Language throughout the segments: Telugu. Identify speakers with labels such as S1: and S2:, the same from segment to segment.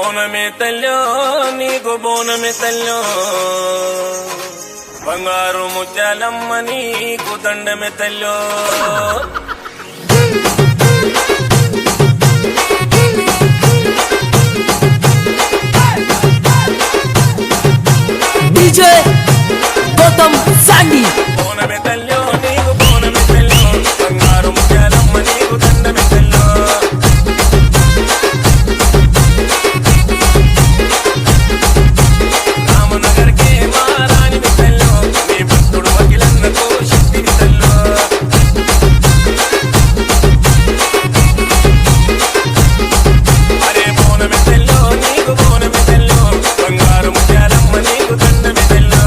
S1: బోనమే తల్లో నీకు బోనమే తల్లో బంగారు ముత్యాలమ్మ నీకు దండమే తల్లో
S2: डीजे गौतम सांडी
S1: బోనమే తల్లో నీకు బోనమే తల్లో బంగారు ముత్యాలమ్మ నీకు దండమే తల్లో బంగారు ముత్యాలమ్మ నీకు దండమే తల్లో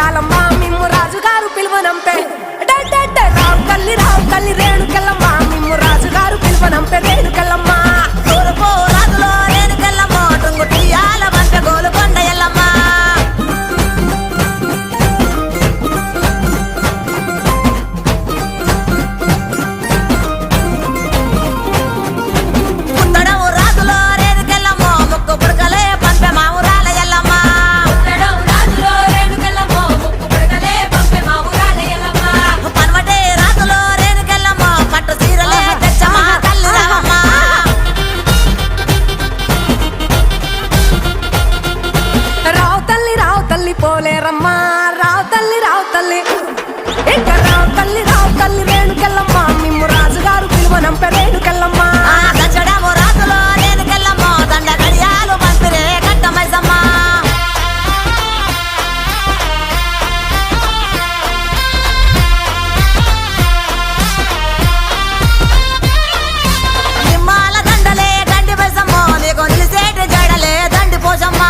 S3: ముత్యాలమ్మ మిమ్ము రాజుగారు పిలువనంపే రావు కల్లి రేణుకెళ్ళమ్మ మిమ్ము రాజుగారు పిలువనంపే రేణుకెళ్ళమ్మ
S4: తూర్పు రాజులో రేణుకెళ్ళమ్మ టుంగుటియాల బంట గోలుకొండ ఎల్లమ్మ పుట్టడము రాజులో రేణుకెళ్ళమ్మ ముక్కు పుడకలే పంపె మా ఊరాల ఎల్లమ్మ పనవటే రాజులో రేణుకెళ్ళమ్మ పట్టు చీరలే తెచ్చమ్మ తల్లి రావమ్మ
S3: రావు తల్లి పోలేరమ్మా రావు తల్లి ఇంకా రావు తల్లి రేణుకెళ్ళమ్మ మిమ్ము రాజుగారు పిలువనంపే రేణుకెళ్ళమ్మ
S4: ఆ గచ్చడము రాజులో రేణుకెళ్ళమ్మ దండ గడియాలు పంపిరే కట్టమైసమ్మ నిమ్మాల దండలే గండి పైసమ్మ నీకు నిలిసేటి జడలే దండి పోసమ్మ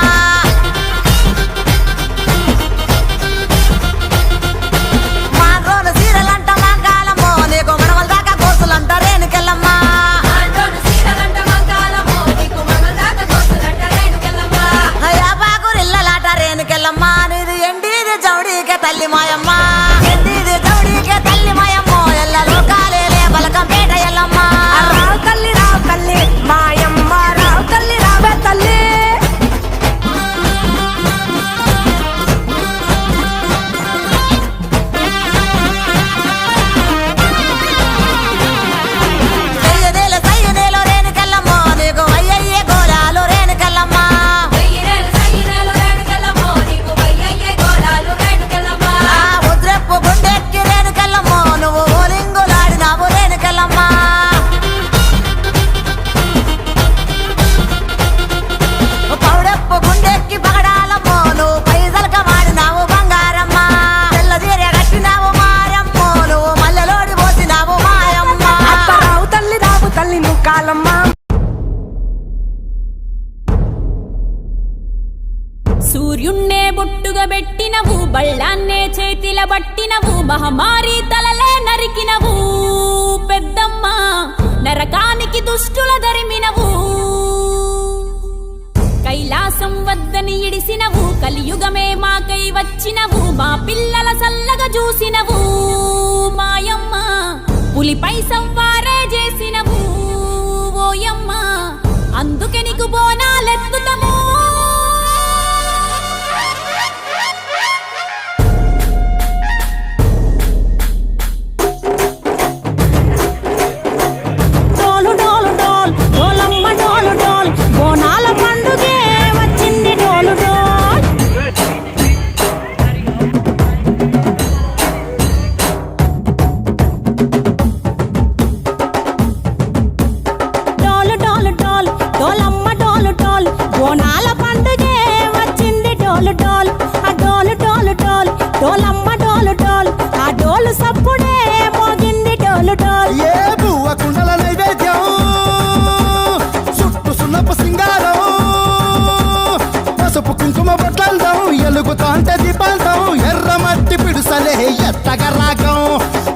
S4: మా గోను సీరలంట మంగాళమ్మ నీకు మడవల దాకా కోసులంట రేణుకెళ్ళమ్మ యాపాకురిల్లలాట రేణుకెళ్ళమ్మ నీది ఎండిది జౌడికే తల్లి మాయమ్మ ఎండిది జౌడికే తల్లి మాయమ్మ ఎల్ల లోకాలే బలకం పేట ఎల్లమ్మ
S3: రావు తల్లి మాయమ్మ రావు తల్లి రావే తల్లి
S4: సయ్యదేలో రేణుకెళ్ళమ్మ నీకు అయ్యయ్యే గోళాలు రేణుకెళ్ళమ్మ ఆ ఉద్రెప్పు గుండెక్కి రేణుకెళ్ళమ్మ నువ్వు ఓలింగులాడినావు రేణుకెళ్ళమ్మ పౌడెప్పు గుండెక్కి పగడాలమ్మ నువ్వు పైసలక వాడినావు బంగారమ్మ తెల్ల చీర కట్టినావు మారమ్మ నువ్వు మల్లెలోడి పోసినావు మాయమ్మ
S3: రావు తల్లి నువ్వు కాలమ్మ
S5: సూర్యున్నే బొట్టుగా పెట్టినవు బళ్ళాన్నే చేతిల బట్టినవు మహమారి తలలే నరికినవు పెద్దమ్మ నరకానికి దుష్టుల దరిమినవు కైలాసం వద్దని ఇడిసినవు కలియుగమే మాకై వచ్చినవు మా పిల్లల సల్లగా చూసినవు మాయమ్మ పులిపై సంవారే చేసినవు ఓయమ్మ అందుకే నీకు బోనాలెత్తుతము
S6: డోలు డోలు డోల్ డోలమ్మ డోలు డోల్ బోనాల పండుగే వచ్చింది డోలు డోల్ డోలు డోలు డోల్ డోలమ్మ డోలు డోల్ బోనాల పండుగే వచ్చింది డోలు డోల్ ఆ డోలు డోలు డోల్ డోలమ్మ డోలు డోల్ ఆ డోలు సప్పుడే మోగింది డోలు డోల్
S7: ఏ బువ్వ కుండల నైవేద్యం చుట్టు సున్నపు సింగారం పసుపు కుంకుమ బొట్లందం ఎలుగుతాంటే దీపాంతం ఎర్రమట్టి పిడుసలే ఎత్తగ రాగం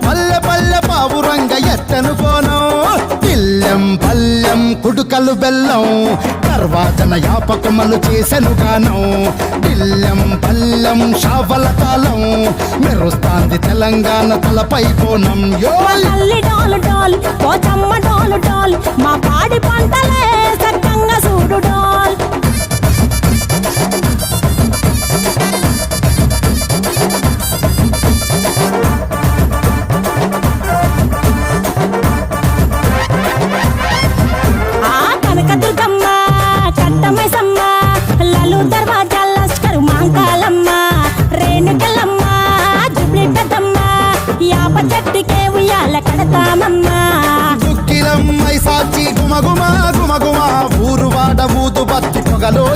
S7: పల్లె పల్లె పావురంగ ఎత్తను కోనం పిల్లెం పల్లెం కుడుకలు బెల్లం తర్వాతన యాపకమలు చేసెను గానం పిల్లెం పల్లెం షావల తాళం మెరుస్తాంది తెలంగాణ తలపై కోణం యో
S6: తల్లి డోలు డోల్ పోచమ్మ డోలు డోల్ మా పాడి పంటలే సక్కంగా చూడు డోల్ ఆ కనకదుర్గమ్మ కట్టమైసమ్మ లలు దర్వాజా లష్కరు మాంకాలమ్మ రేణుకెళ్ళమ్మ జుబ్లి పెద్దమ్మ యాప చెట్టుకే ఉయ్యాల కడతామమ్మ
S7: దుక్కిలం మైసాచి గుమగుమ గుమగుమ ఊరు వాడ ఊదు బత్తి పొగలో